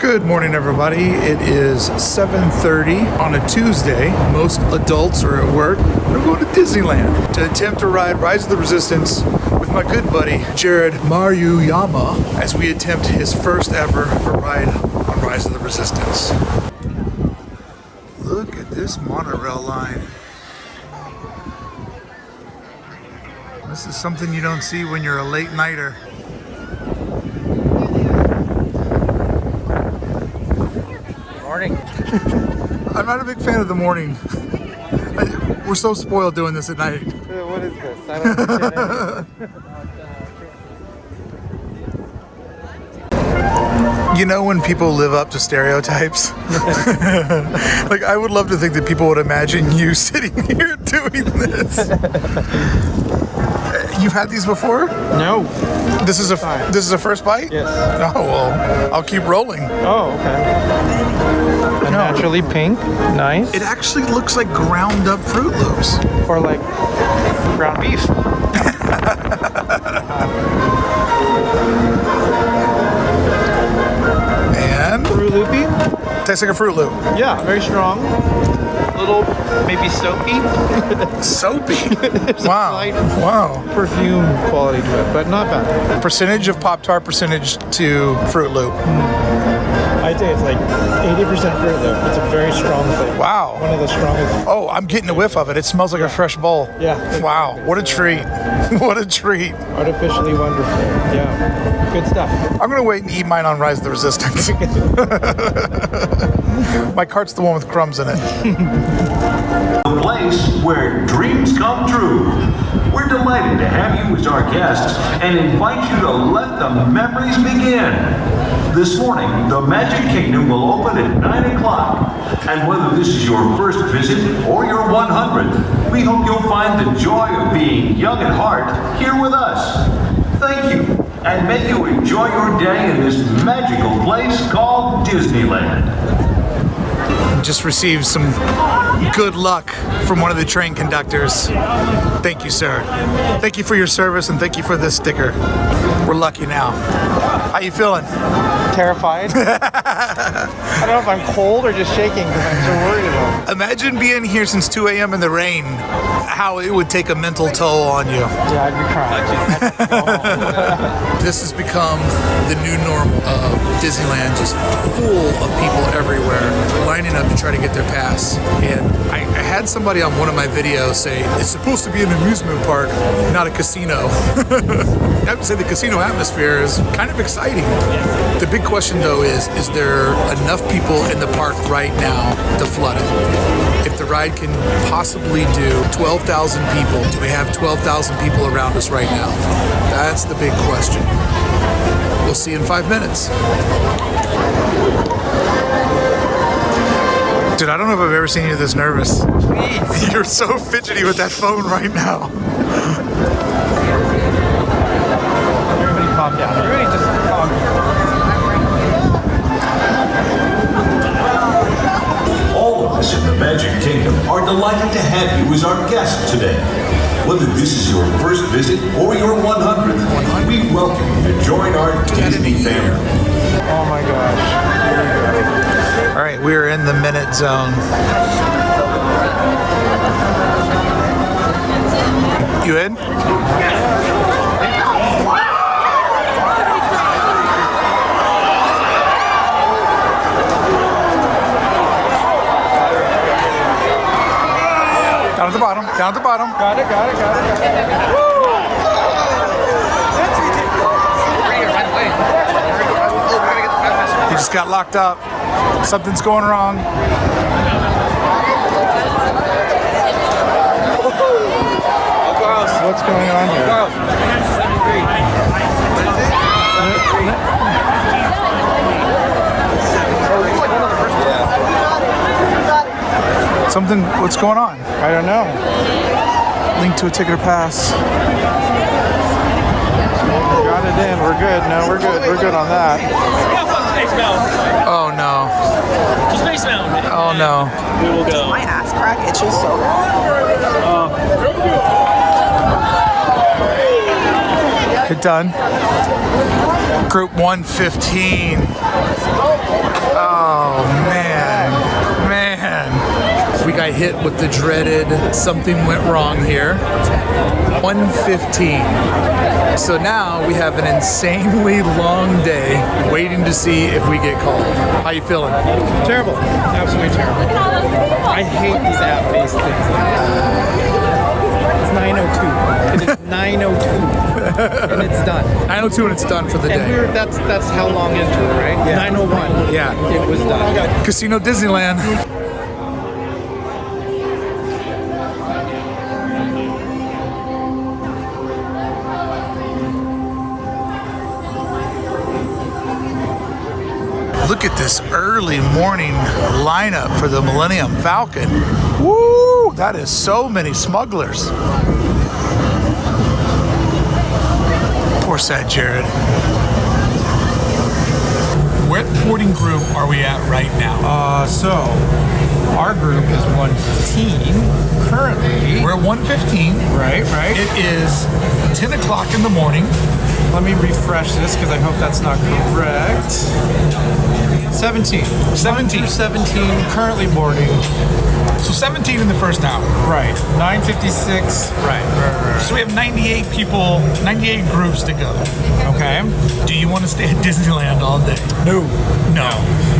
Good morning, everybody. It is 7:30 on a Tuesday. Most adults are at work. We're going to Disneyland to attempt to ride Rise of the Resistance with my good buddy, Jerrod Maruyama, as we attempt his first ever ride on Rise of the Resistance. Look at this monorail line. This is something you don't see when you're a late nighter. Morning. I'm not a big fan of the morning. We're so spoiled doing this at night. What is this? I don't understand anything. You know when people live up to stereotypes? Like, I would love to think that people would imagine you sitting here doing this. You've had these before? No. This is a first bite? Yes. Oh, well, I'll keep rolling. Oh, okay. A naturally pink. Nice. It actually looks like ground up Fruit Loops. Or like ground beef. And? Fruit Loopy? Tastes like a Fruit Loop. Yeah, very strong. A little, maybe soapy. Soapy? Wow. Wow. Perfume quality to it, but not bad. Percentage of Pop-Tart, percentage to Fruit Loop. I'd say it's like 80% Fruit Loop. It's a very strong flavor. Wow. One of the strongest. Oh, I'm getting a whiff of it. It smells like a fresh bowl. Yeah. Wow. What a treat. What a treat. Artificially wonderful. Yeah. Good stuff. I'm going to wait and eat mine on Rise of the Resistance. My cart's the one with crumbs in it. The place where dreams come true. We're delighted to have you as our guests and invite you to let the memories begin. This morning, the Magic Kingdom will open at 9 o'clock. And whether this is your first visit or your 100th, we hope you'll find the joy of being young at heart here with us. Thank you, and may you enjoy your day in this magical place called Disneyland. Just received some good luck from one of the train conductors. Thank you, sir. Thank you for your service and thank you for this sticker. We're lucky now. How you feeling? Terrified. I don't know if I'm cold or just shaking because I'm so worried about it. Imagine being here since 2 a.m. in the rain. How it would take a mental toll on you. Yeah, I'd be crying. This has become the new normal of Disneyland, just full of people everywhere lining up to try to get their pass. And I had somebody on one of my videos say, it's supposed to be an amusement park, not a casino. I would say the casino atmosphere is kind of exciting. The big question though is there enough people in the park right now to flood it? If the ride can possibly do 12,000 people, do we have 12,000 people around us right now? That's the big question. We'll see in 5 minutes. Dude, I don't know if I've ever seen you this nervous. Please. You're so fidgety with that phone right now. Everybody calm down. Everybody just calm down. All of us in the Magic Kingdom are delighted to have you as our guest today. Whether this is your first visit or your 100th, we welcome you to join our Disney family. Oh my gosh. Here we go. All right, we are in the minute zone. You in? Down at the bottom, down at the bottom. Got it. He just got locked up. Something's going wrong. What's going on here? What's going on? I don't know. Link to a ticket or pass. Got it in. We're good. No, we're good. We're good on that. Oh no. Space Mountain. Oh no. We will go. My ass crack itches so bad. Hit done. Group 115. I hit with the dreaded something went wrong here. 1:15. So now we have an insanely long day waiting to see if we get called. How you feeling? Terrible. Absolutely terrible. I hate these app-based things. It's 9:02. It is 9:02. And it's done. 9:02 and it's done for the day. And that's how long into it, right? Yeah. 9:01. Yeah. It was done. Casino Disneyland. Look at this early morning lineup for the Millennium Falcon. Woo! That is so many smugglers. Poor sad Jerrod. What boarding group are we at right now? So our group is 115 currently. We're at 1:15. Right. It is 10 o'clock in the morning. Let me refresh this because I hope that's not correct. 17. 17. 17 currently boarding. So 17 in the first hour. Right. 9:56. Right. So we have 98 people, 98 groups to go. Okay. Do you want to stay at Disneyland all day? No.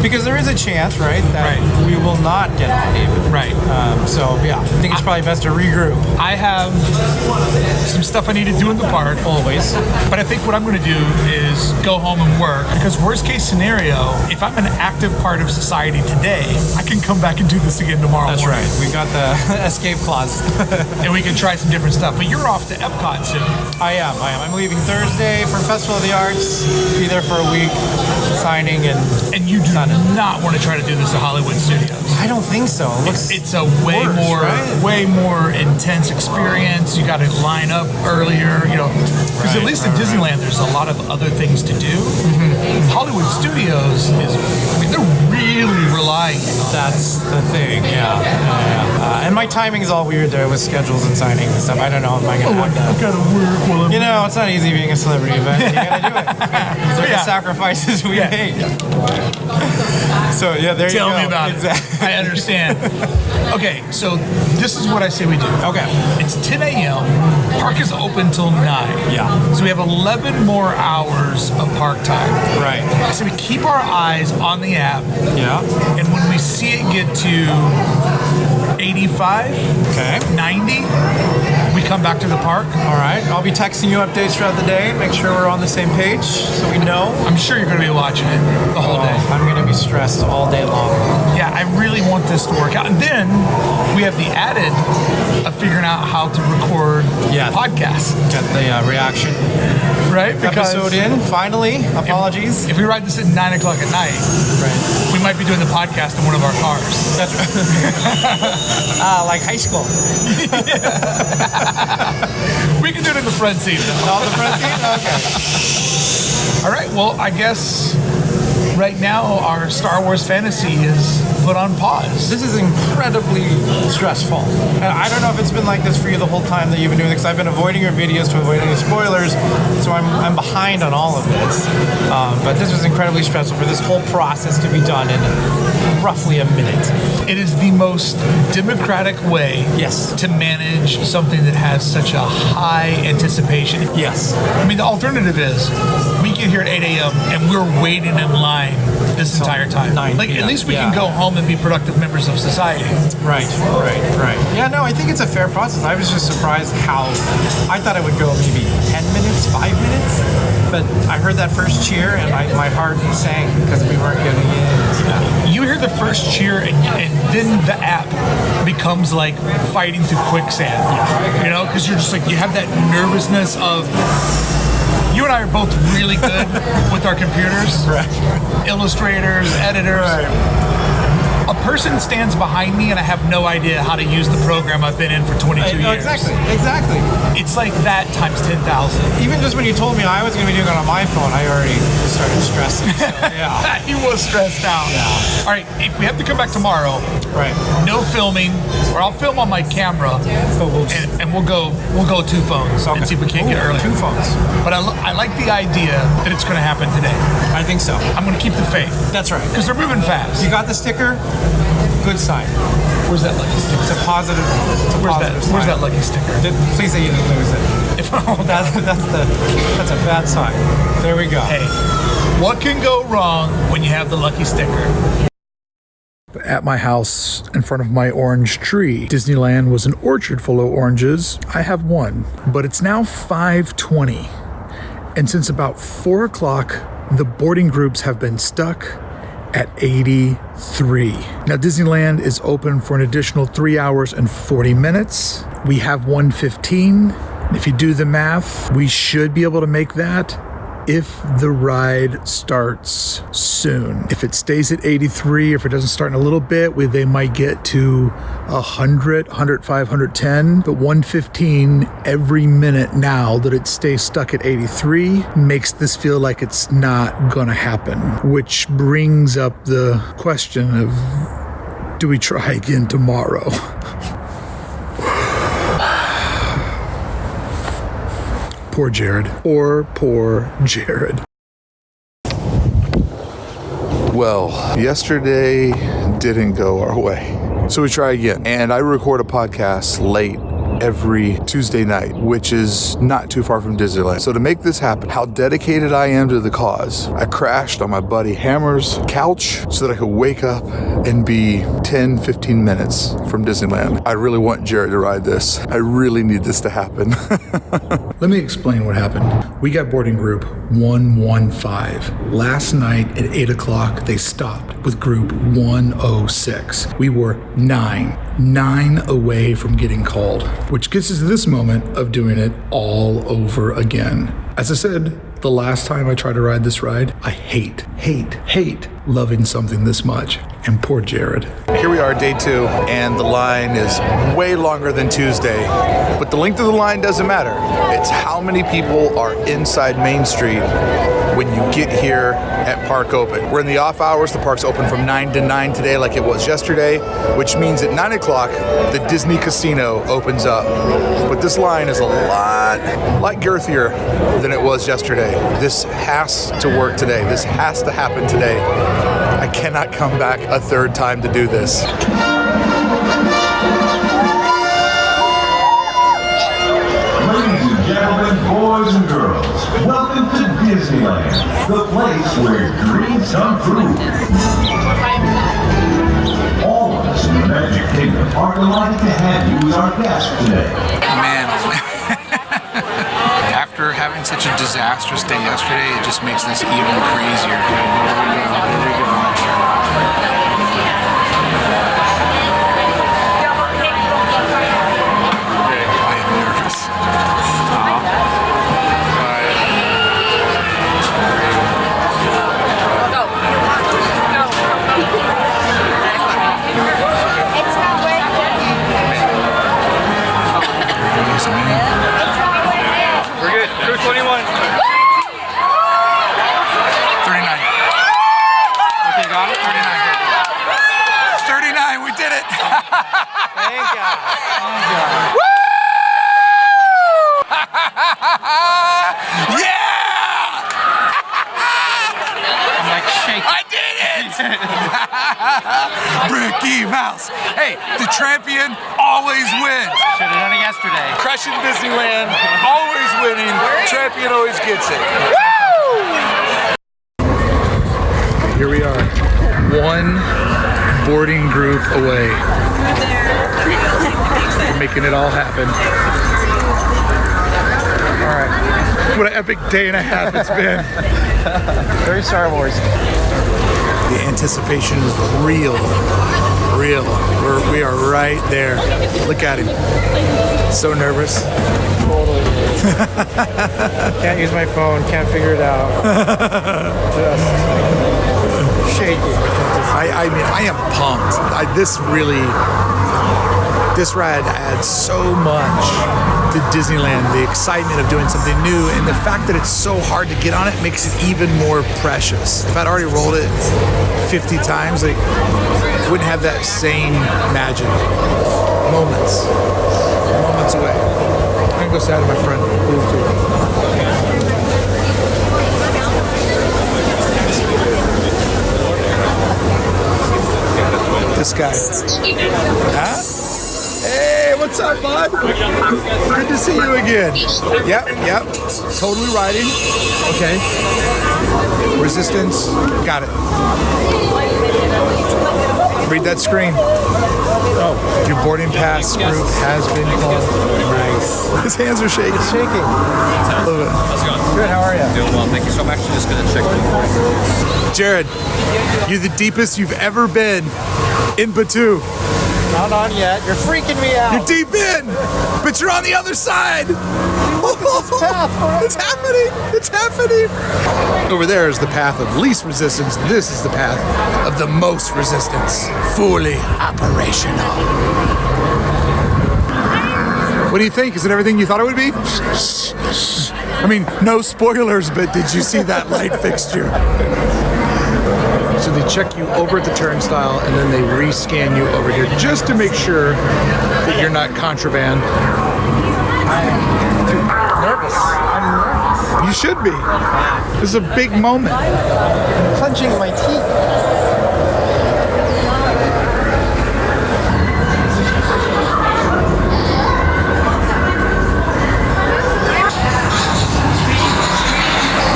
Because there is a chance, right, that Right. we will not get on David. Right. So yeah, I think it's probably best to regroup. I have some stuff I need to do in the park. Always. But I think what I'm going to do is go home and work, because worst case scenario, if I'm an active part of society today, I can come back and do this again tomorrow That's morning. right. We got the escape clause. And we can try some different stuff. But you're off to Epcot soon. I am. I'm leaving Thursday for Festival of the Arts. Be there for a week, signing and you do not want to try to do this at Hollywood Studios. I don't think so. It looks It's a way worse, more, right? way more intense experience. You got to line up earlier, because at least in Disneyland, there's a lot of other things to do. Hollywood Studios they're really relying on That's the thing, yeah. And my timing is all weird there with schedules and signings and stuff. I don't know if I can have that. I gotta work while I'm It's not easy being a celebrity, but you gotta do it. These are the sacrifices we make. So yeah, there you go. Tell me about it. I understand. Okay, so this is what I say we do. Okay. It's 10 a.m. Park is open till 9. Yeah. So we have 11 more hours of park time. Right. So we keep our eyes on the app, Yeah. and when we see it get to 85, Okay. 90, we come back to the park. All right. I'll be texting you updates throughout the day. Make sure we're on the same page so we know. I'm sure you're going to be watching it the whole day. I'm going to be stressed all day long. Yeah, I really want this to work out. And then we have the added of figuring out how to record podcasts. Get the reaction. Right? Because Episode in, finally. Apologies. if we ride this at 9 o'clock at night, Right. we might be doing the podcast in one of our cars. That's like high school. We can do it in the front seat, though. All the front seat? Okay. All right, well, I guess right now our Star Wars fantasy is put on pause. This is incredibly stressful. And I don't know if it's been like this for you the whole time that you've been doing this, because I've been avoiding your videos to avoid any spoilers, so I'm behind on all of this. But this was incredibly stressful for this whole process to be done in roughly a minute. It is the most democratic way to manage something that has such a high anticipation. Yes. I mean, the alternative is we get here at 8 a.m. and we're waiting in line this entire time. 9 Like, p.m. at least we can go home and be productive members of society. Right. Yeah, no, I think it's a fair process. I was just surprised how I thought it would go maybe 10 minutes, 5 minutes, but I heard that first cheer and my heart sank because we weren't getting in. You hear the first cheer and then the app becomes like fighting through quicksand, because you're just like, you have that nervousness of, you and I are both really good with our computers, illustrators, editors. A person stands behind me and I have no idea how to use the program I've been in for 22 years. Exactly. It's like that times 10,000. Even just when you told me I was going to be doing it on my phone, I already started stressing. So, yeah. He was stressed out. Yeah. All right, if we have to come back tomorrow, no filming, or I'll film on my camera, and we'll go 2 phones and see if we can't get early. 2 phones. But I like the idea that it's going to happen today. I think so. I'm going to keep the faith. That's right. Because they're moving fast. You got the sticker? Good sign. Where's that lucky sticker? It's a positive. Where's that lucky sticker? Please say you didn't lose it. That's a bad sign. There we go. Hey, what can go wrong when you have the lucky sticker? At my house, in front of my orange tree, Disneyland was an orchard full of oranges. I have one, but it's now 5:20. And since about 4 o'clock, the boarding groups have been stuck at 83. Now, Disneyland is open for an additional 3 hours and 40 minutes. We have 1:15. If you do the math, we should be able to make that if the ride starts soon. If it stays at 83, if it doesn't start in a little bit, they might get to 100, 105, 110. But 115 every minute now that it stays stuck at 83 makes this feel like it's not gonna happen. Which brings up the question of, do we try again tomorrow? Poor Jerrod. Or poor Jerrod. Well, yesterday didn't go our way. So we try again. And I record a podcast late every Tuesday night, which is not too far from Disneyland. So to make this happen, how dedicated I am to the cause, I crashed on my buddy Hammer's couch so that I could wake up and be 10, 15 minutes from Disneyland. I really want Jerrod to ride this. I really need this to happen. Let me explain what happened. We got boarding group 115. Last night at 8 o'clock, they stopped with group 106. We were nine away from getting called, which gets us to this moment of doing it all over again. As I said, the last time I tried to ride this ride, I hate loving something this much. And poor Jerrod. Here we are, day 2, and the line is way longer than Tuesday. But the length of the line doesn't matter. It's how many people are inside Main Street when you get here at Park Open. We're in the off hours. The park's open from 9 to 9 today like it was yesterday, which means at 9 o'clock, the Disney Casino opens up. But this line is a lot girthier than it was yesterday. This has to work today. This has to happen today. I cannot come back a third time to do this. Ladies and gentlemen, boys and girls, welcome to Disneyland, the place where dreams come true. All of us in the Magic Kingdom are delighted to have you as our guest today. Man, after having such a disastrous day yesterday, it just makes this even crazier. I am nervous. We're good. Crew 21. 39. Okay, got it? 39, we did it! Thank God. Woo! Yeah! I'm like shaking. I did it! Brickey Mouse. Hey, the Trampion always wins. Should have done it yesterday. Crushing Disneyland, always winning. Trampion always gets it. Woo! Here we are, one boarding group away. We're making it all happen. All right, what an epic day and a half it's been. Very Star Wars. The anticipation is real. We are right there. Look at him. So nervous. Totally. Can't use my phone. Can't figure it out. Just shaking. I mean, I am pumped. This ride adds so much to Disneyland. The excitement of doing something new and the fact that it's so hard to get on it makes it even more precious. If I'd already rolled it 50 times, it wouldn't have that same magic. Moments away. I'm gonna go say hi to my friend. this guy. Huh? Hey, what's up, bud? Good to see you again. Yep. Totally riding. Okay. Resistance. Got it. Read that screen. Oh, your boarding pass group has been called. Nice. His hands are shaking. It's shaking. Love it. How's it going? Good, how are you? Doing well, thank you. So I'm actually just going to check. Jerrod, you're the deepest you've ever been in Batu. Not on yet. You're freaking me out. You're deep in, but you're on the other side. It's happening. It's happening. Over there is the path of least resistance. This is the path of the most resistance. Fully operational. What do you think? Is it everything you thought it would be? I mean, no spoilers, but did you see that light fixture? So they check you over at the turnstile and then they rescan you over here just to make sure that you're not contraband. I'm nervous. You should be. This is a big moment. I'm clenching my teeth.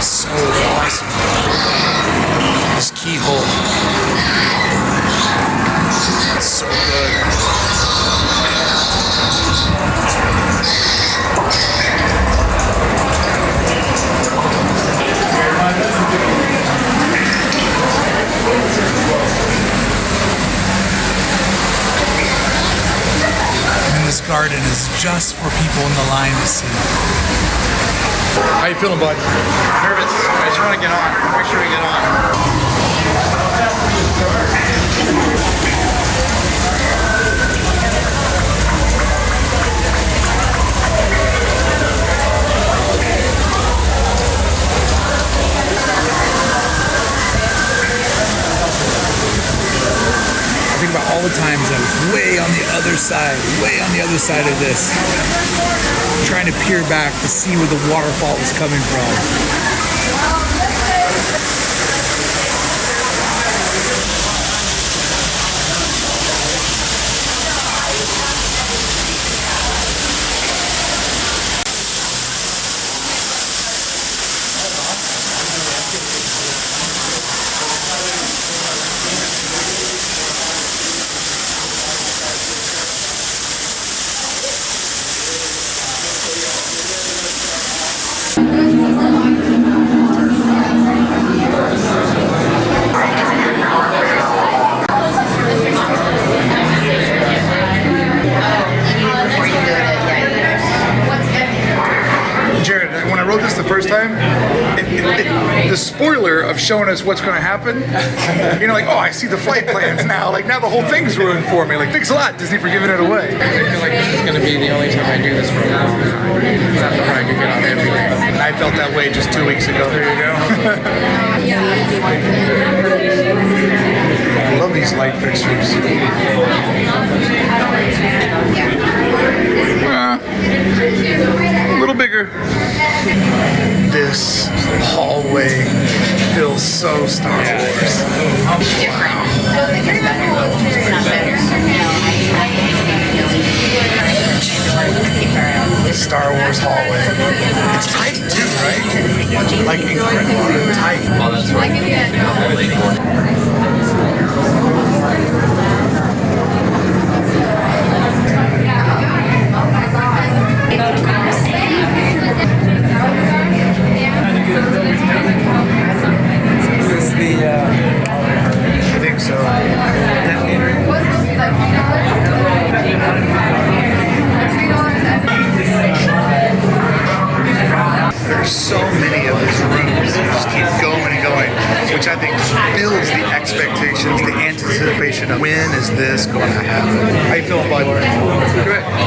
So awesome. This keyhole. It's so good. And this garden is just for people in the line to see. How you feeling, bud? Nervous. I just want to get on. Make sure we get on. I think about all the times I was way on the other side of this, trying to peer back to see where the waterfall was coming from. Jerrod, when I wrote this the first time, the spoiler of showing us what's going to happen, you know, like, oh, I see the flight plans now. Like, now the whole thing's ruined for me. Like, thanks a lot, Disney, for giving it away. I feel like this is going to be the only time I do this for a long time. It's not the ride you get on every day. And I felt that way just 2 weeks ago. There you go. I love these light fixtures. A little bigger. This hallway feels so Star Wars. Star Wars hallway. It's tight too, right? Like incredibly tight. Oh, that's right. Is this the, I think so. There's so many of these rooms that just keep going and going, which I think just builds the expectations, the anticipation of when is this going to happen. How you feeling, bud?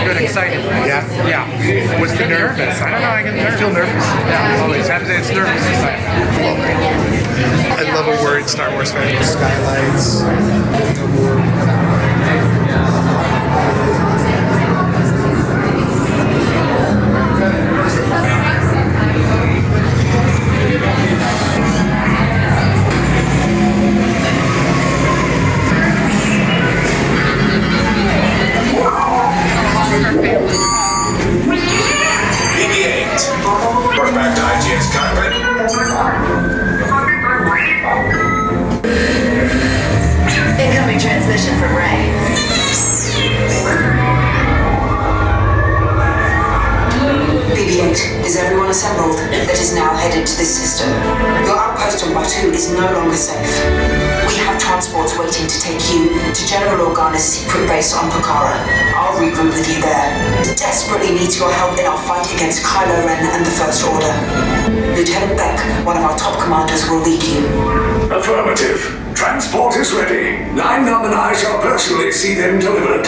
good, excited. Yeah? Yeah. What's the nervous? I don't know, I get nervous. Feel nervous? Yeah, always. It's nervous inside. I love a word, Star Wars fan. Skylights. waiting to take you to General Organa's secret base on Pokhara. I'll regroup with you there. Desperately needs your help in our fight against Kylo Ren and the First Order. Lieutenant Beck, one of our top commanders, will lead you. Affirmative. Transport is ready. Line Numb and I shall personally see them delivered.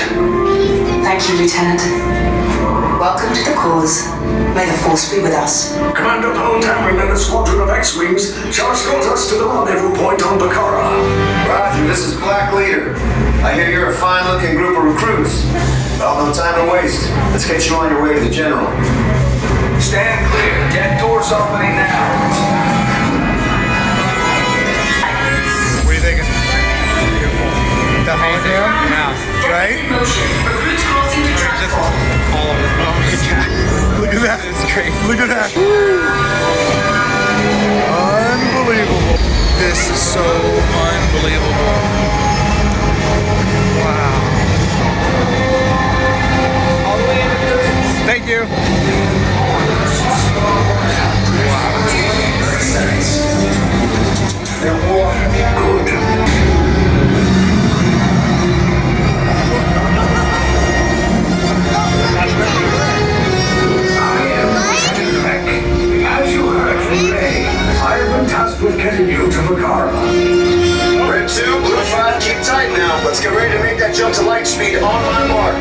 Thank you, Lieutenant. Welcome to the cause. May the Force be with us. Commander Paul Dameron and a squadron of X-Wings shall escort us to the rendezvous point on Pokhara. Roger, this is Black Leader. I hear you're a fine-looking group of recruits. Well, no time to waste. Let's get you on your way to the General. Stand clear. Deck doors opening now. What are you thinking? Beautiful. The hologram? Yeah. Right? Recruits crossing to Just all of it. Oh my god. Look at that. It's great. Look at that. Unbelievable. This is so unbelievable. Wow. All the way in. Thank you. As you heard from Ray, I have been tasked with getting you to Pokhara. Red 2, Blue 5, keep tight now. Let's get ready to make that jump to light speed on my mark.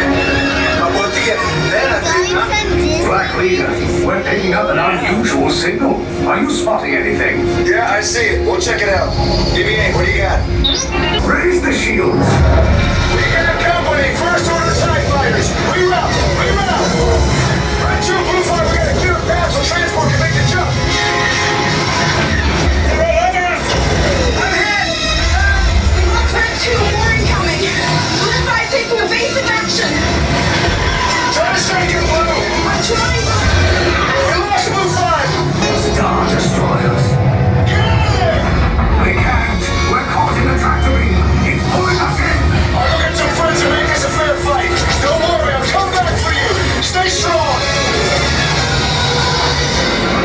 How about the then I think, huh? Black Leader, we're picking up an unusual signal. Are you spotting anything? Yeah, I see it. We'll check it out. DB8, what do you got? Raise the shields. We got company. First order TIE fighters. Reroute. Red 2, Blue 5, we got a clear path so transport can make the jump. I'm hit! Red 2, more incoming. Blue 5 taking evasive action. Try to strike it, Blue. I'm trying. We lost Blue 5. Star Destroyers. We can't. We're caught in the tractor beam. It's pulling us in. I'll go get some friends and make this a fair fight. Don't worry, I'll come back for you. Stay strong.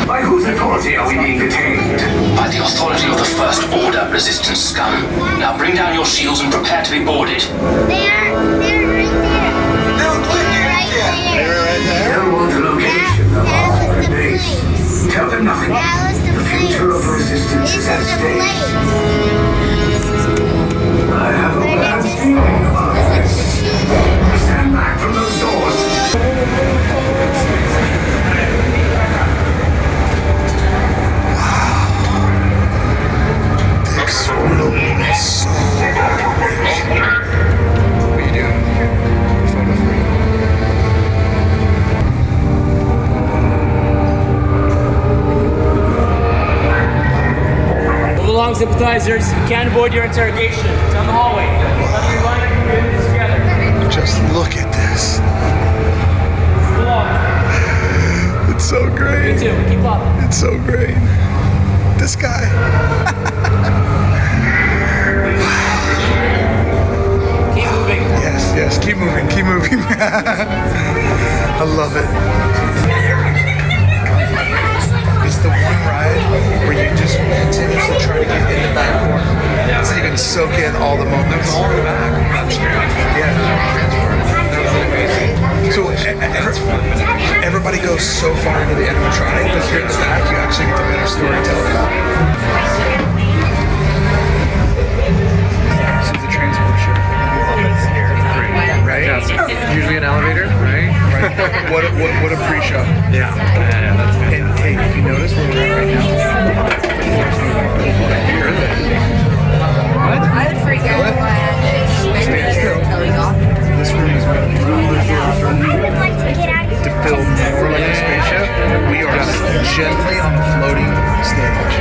By whose authority are we being detained? By the authority of the First Order resistance scum. Now bring down your shields and prepare to be boarded. They're right there. They're right there. Tell what the location of our base. Tell them nothing. That was the The future of resistance is at stake. I have a bad feeling about this. Stand back from those doors. This room is so rich. What are you doing? Photo for you. Move along, sympathizers. You can't avoid your interrogation. Down the hallway. Let me run and do this together. Just look at this. Move along. It's so Me great. too. Keep up. It's so great. This guy. Keep moving. Yes, keep moving. I love it. It's the one ride where you just continuously try to get in the back corner. So you can soak in all the moments. All in the back. Yeah. That was amazing. So everybody goes so far into the animatronic, but if you're in the back, you actually get the better storytelling. This is the transport ship. Right? Yeah, usually an elevator, right? Right. What a pre-show. Yeah, that's good. And hey, if you notice where we're at right now, What? I would freak out. stand still. This room is really to feel more like a spaceship. We are gently on the floating stage.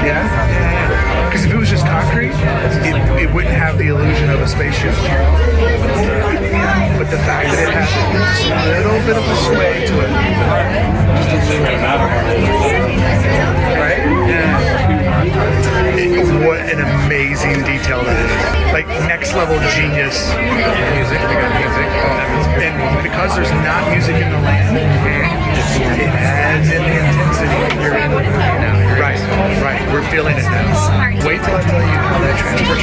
Yeah? Because if it was just concrete, it wouldn't have the illusion of a spaceship. But the fact that it has just a little bit of a sway to it. Just a little. Right? Yeah. What an amazing detail that is. Like next level genius. Music, we got music. And because there's not music in the land, it adds in the intensity. You're in the now. Right. We're feeling it now. Wait till I tell you how that transport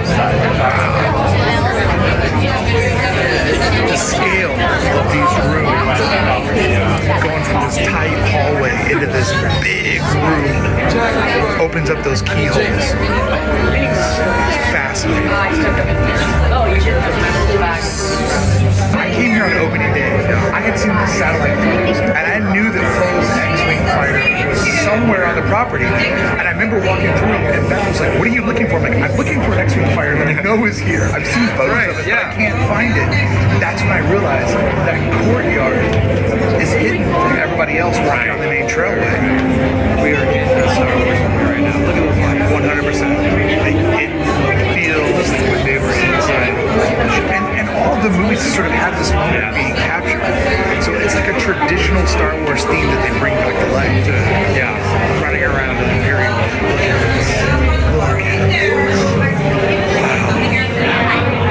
outside. The scale of these rooms, going from this tight hallway into this big room, opens up those keyholes. Fascinating. I came here on opening day. I had seen the satellite photos, and I knew that Poe's X-Wing fighter was somewhere on the property. And I remember walking through, and Beth was like, "What are you looking for?" I'm like, "I'm looking for an X-Wing fighter that I know is here. I've seen photos of it, but I can't find it." That's when I realized that courtyard is hidden from everybody else walking on the main trailway. We are in Star Wars right now. Look at those lines. 100%. Like, it feels like when they were inside. And all of the movies sort of have this moment of being captured. So it's like a traditional Star Wars theme that they bring back to life. Running around in the Imperial.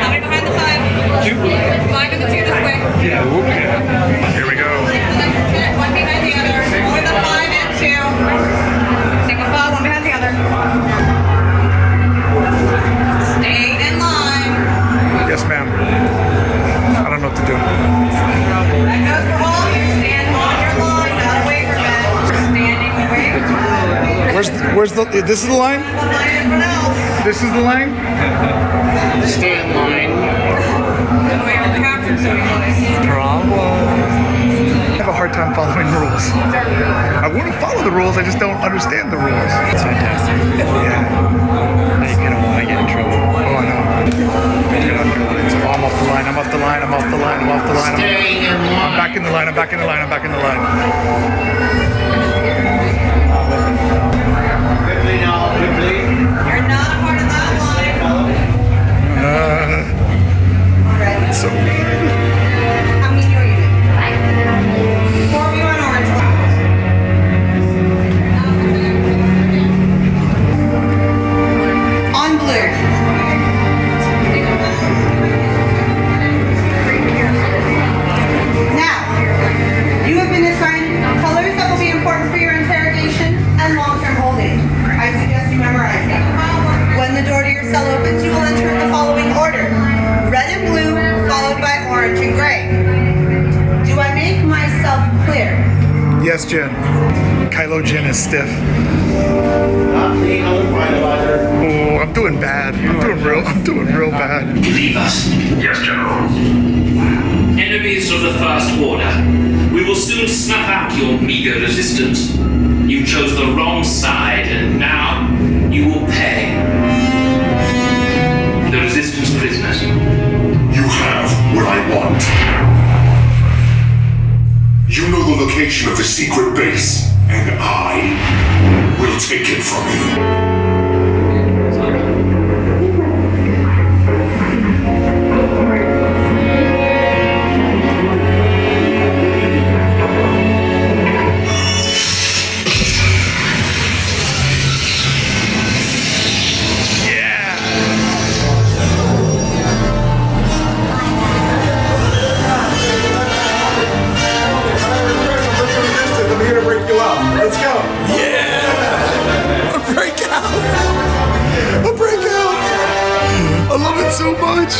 How many behind the 5? 2. 5 and the 2 this way. Yeah. Here we go. One behind the other. Only the 5 and 2. Single file, one behind the other. Stay in line. Yes, ma'am. I don't know what to do. That goes for all of you. Stand on your line, not away from it. Standing away from it. Where's the? This is the line. This is the line. Stay in line. I have a hard time following rules. I want to follow the rules, I just don't understand the rules. It's fantastic. Yeah. Now you kind of want to get in trouble. Oh, I know. Oh, I'm off the line, I'm off the line, I'm off the line, I'm off the line. Stay in line. I'm back in the line, I'm back in the line, I'm back in the line. Quickly. You're not a part of that line. So How many are you? 4 of you on orange. On blue. Now, you have been assigned colors that will be important for your interrogation and long-term holding. I suggest you memorize them. When the door to your cell opens, you will enter in the following order. Red and blue, followed by orange and gray. Do I make myself clear? yes, Jen. Kylo Jen is stiff. Not the other finalizer. Oh, I'm doing bad. I'm doing real bad. Leave us. Yes, General. Enemies of the First Order. We will soon snuff out your meager resistance. You chose the wrong side, and now you will pay. The Resistance prisoners. You have what I want. You know the location of the secret base, and I will take it from you. So much.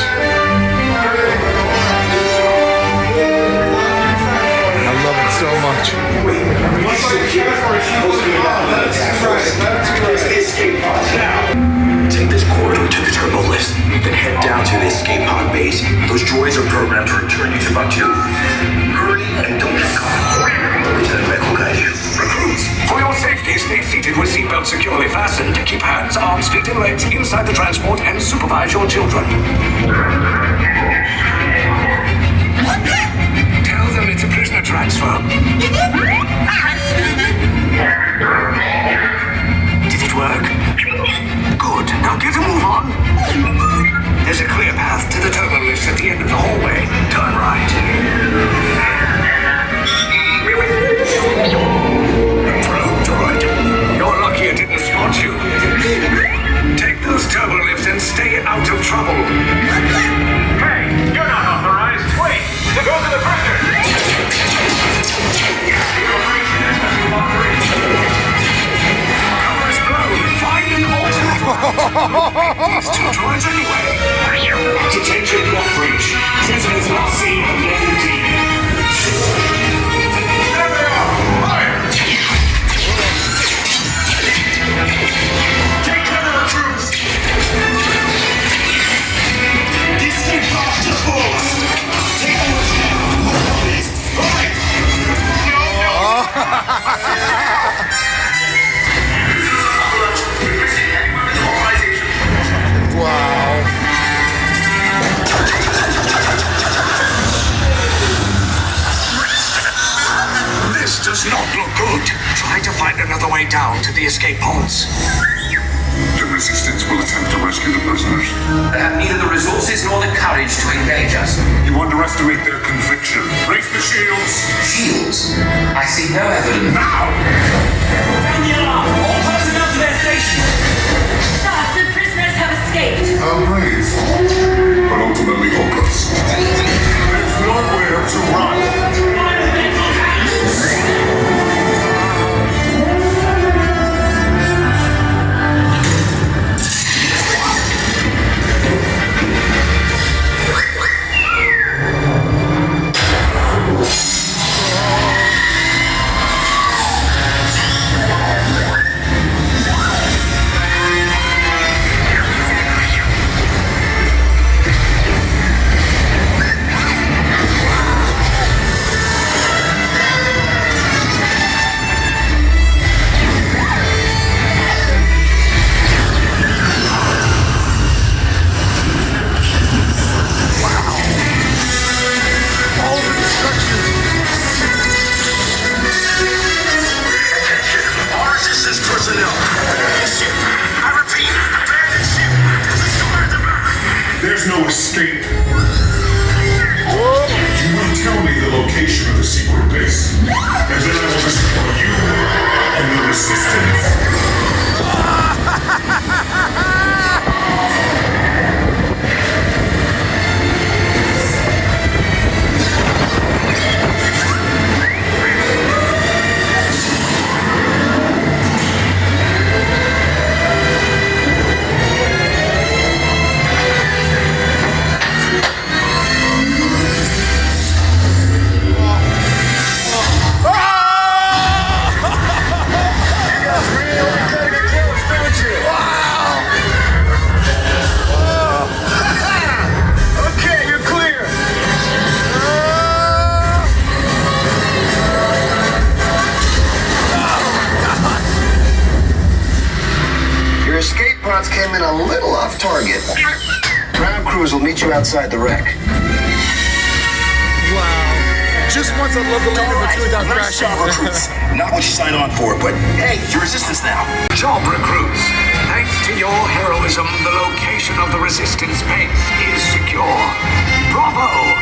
I love it so much. Take this corridor to the terminal list, then head down to the escape pod base. Those droids are programmed to return you to Batuu. Hurry and don't get caught. Lieutenant Beck will guide you. Recruits, for your safety, stay seated with seatbelts securely fastened. Keep hands, arms, feet, and legs inside the transport and supervise your children. Tell them it's a prisoner transfer. Did it work? Good. Now get a move on. There's a clear path to the terminal lifts at the end of the hallway. Turn right. Probe droid. You're lucky it didn't spot you. Take those turbo lifts and stay out of trouble. Hey, you're not authorized. Wait, to go to the prisoners. Cover is blown. Fire! These two droids anyway. Detention block breach. Prisoners not seen on level D. There they are! Fire! Take cover, troops! This thing passed us forward! Take a look now! Right! Wow. This does not look good. Try to find another way down to the escape pods. The Resistance will attempt to rescue the prisoners. They have neither the resources nor the courage to engage us. You underestimate their conviction. Raise the shields! Shields? I see no evidence. Now! Sound the alarm! All personnel to their stations! Sir, the prisoners have escaped. How brave, but ultimately hopeless. There's nowhere to run. There's no escape. You will tell me the location of the secret base, and then I will destroy you and the Resistance. Came in a little off target. Ground crews will meet you outside the wreck. Wow. Just once I love the land of the two without Nice crashing. job, recruits. Not what you signed on for, but hey, you're Resistance now. Job, recruits. Thanks to your heroism, the location of the Resistance base is secure. Bravo!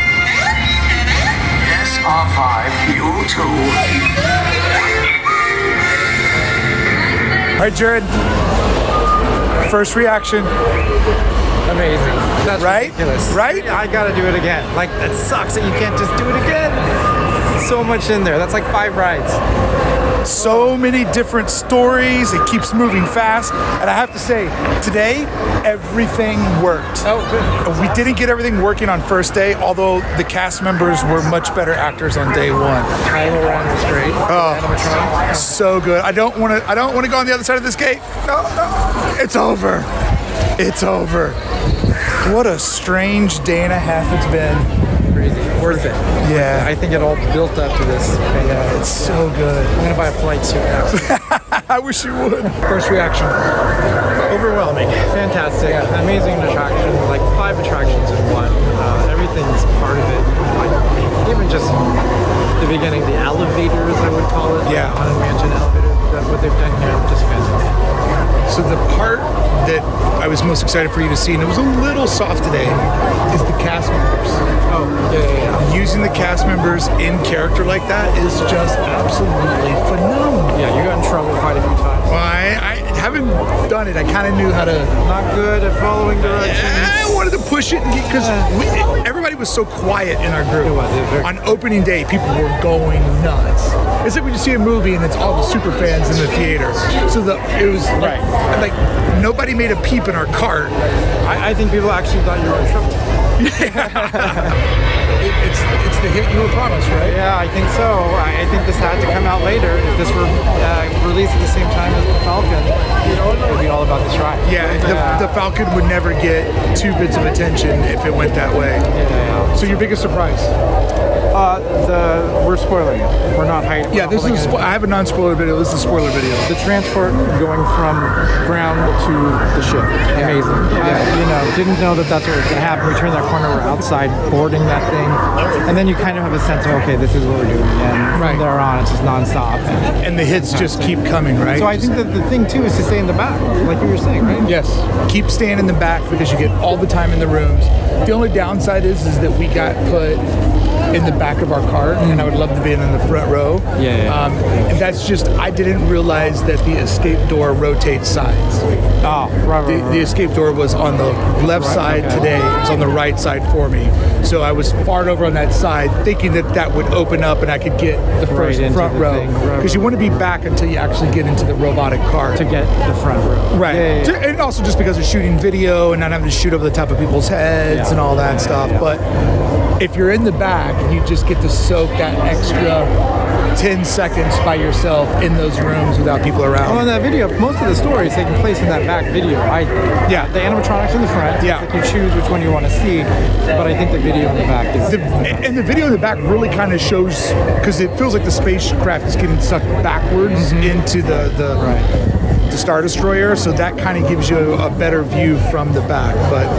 SR5, you too. All right, Jerrod. First reaction. Amazing. That's Right? ridiculous. Right? I gotta do it again. Like, that sucks that you can't just do it again. So much in there. That's like 5 rides. So many different stories. It keeps moving fast. And I have to say, today, everything worked. Oh, good. We didn't get everything working on first day, although the cast members were much better actors on day one. Kylo Ren was great. Animatronic. So good. I don't want to go on the other side of this gate. No. It's over. It's over. What a strange day and a half it's been. Crazy. Worth it. Yeah. I think it all built up to this. Yeah, it's so good. I'm gonna buy a flight suit now. I wish you would. First reaction. Overwhelming. Fantastic. Amazing attraction. Like 5 attractions in one. Everything's part of it. Like even just the beginning, the elevators, I would call it. Yeah. Haunted Mansion elevators. What they've done here, just fantastic. So the part that I was most excited for you to see, and it was a little soft today, is the cast members. Oh, yeah. Using the cast members in character like that is just absolutely phenomenal. Yeah, you got in trouble quite a few times. Well, I haven't done it. I kind of knew how to. Not good at following directions. I wanted to push it because everybody was so quiet in our group. It was very On opening day, people were going nuts. It's like when you see a movie and it's all the super fans in the theater. So it was Right. like nobody made a peep in our cart. I think people actually thought you were in trouble. It's the hit you were promised, right? Yeah, I think so. I think this had to come out later. If this were released at the same time as the Falcon, it would be all about this ride. Yeah, the Falcon would never get 2 bits of attention if it went that way. Yeah. So your biggest surprise? We're spoiling it. We're not hiding. Yeah, this is. I have a non-spoiler video. This is a spoiler video. The transport going from ground to the ship. Amazing. Didn't know that that's what was going to happen. We turned that corner, we're outside boarding that thing, and then you kind of have a sense of, okay, this is what we're doing. And from there on, it's just nonstop. And the hits just keep coming, right? So I think that the thing too is to stay in the back, like you were saying, right? Yes. Keep staying in the back because you get all the time in the rooms. The only downside is that we got put in the back of our cart, and I would love to be in the front row. And that's just, I didn't realize that the escape door rotates sides. Oh, right. The escape door was on the left side today. It was on the right side for me. So I was far over on that side, thinking that would open up and I could get the first front row. Because you want to be back until you actually get into the robotic cart. To get the front row. Right. And also just because of shooting video and not having to shoot over the top of people's heads and all that stuff. But if you're in the back, you just get to soak that extra 10 seconds by yourself in those rooms without people around. Well, in that video, most of the story is taking place in that back video. The animatronics in the front. Yeah. Like you choose which one you want to see, but I think the video in the back is... And the video in the back really kind of shows, because it feels like the spacecraft is getting sucked backwards into the Star Destroyer, so that kind of gives you a better view from the back.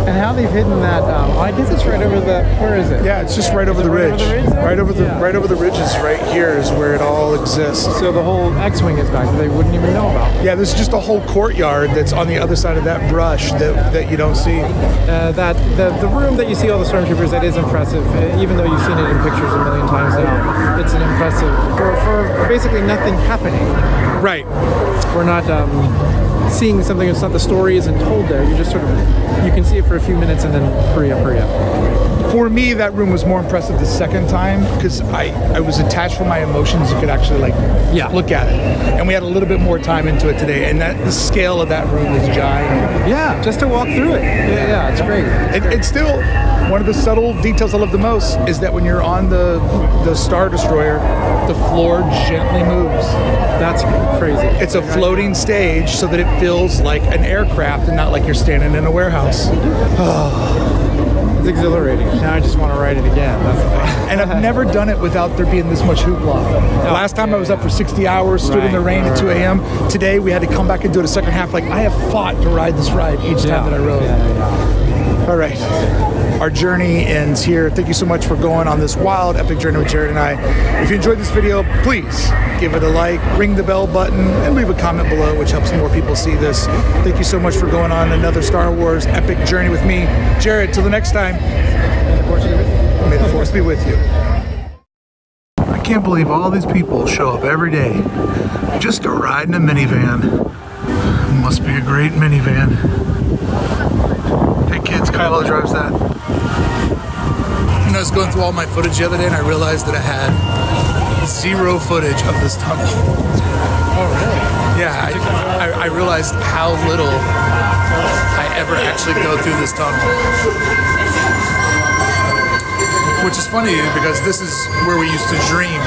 And how they've hidden that, I guess it's right over the, where is it? Yeah, it's just right over the ridge. Right over the ridges right here is where it all exists. So the whole X-Wing is back that they wouldn't even know about. Yeah, there's just a whole courtyard that's on the other side of that brush that you don't see. The room that you see all the stormtroopers, that is impressive. Even though you've seen it in pictures a million times now, it's an impressive, for basically nothing happening. Right. We're not seeing something that's not, the story isn't told there. You just sort of, you can see it for a few minutes and then hurry up. For me, that room was more impressive the second time because I was attached with my emotions. You could actually look at it. And we had a little bit more time into it today. And the scale of that room is giant. Yeah, just to walk through it. Yeah, it's great. It's still one of the subtle details I love the most is that when you're on the Star Destroyer, the floor gently moves. That's crazy. It's a floating stage so that it feels like an aircraft and not like you're standing in a warehouse. It's exhilarating. Now I just want to ride it again. That's the thing. And I've never done it without there being this much hoopla. Last time I was up for 60 hours, stood in the rain at 2 a.m. Today we had to come back and do it a second half. Like, I have fought to ride this ride each time that I rode. All right. Our journey ends here. Thank you so much for going on this wild, epic journey with Jerrod and I. If you enjoyed this video, please give it a like, ring the bell button, and leave a comment below, which helps more people see this. Thank you so much for going on another Star Wars epic journey with me, Jerrod. Till the next time, may the Force be with you. I can't believe all these people show up every day just to ride in a minivan. Must be a great minivan. Hey kids, Kylo drives that. I was going through all my footage the other day and I realized that I had 0 footage of this tunnel. Oh, really? Yeah, I realized how little I ever actually go through this tunnel. Which is funny because this is where we used to dream.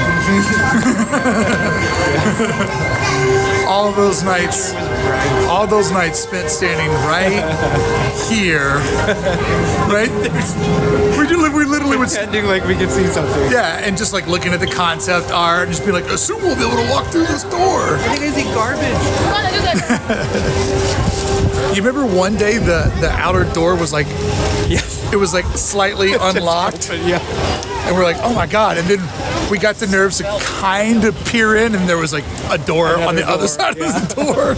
All those nights spent standing right here, right? We literally would pretending like we could see something. Yeah, and just like looking at the concept art and just be like, assume we'll be able to walk through this door. I think I see garbage. You remember one day the outer door was like, it was like slightly unlocked. And we're like, oh my God. And then we got the nerves to kind of peer in and there was like a door on the other side of the door.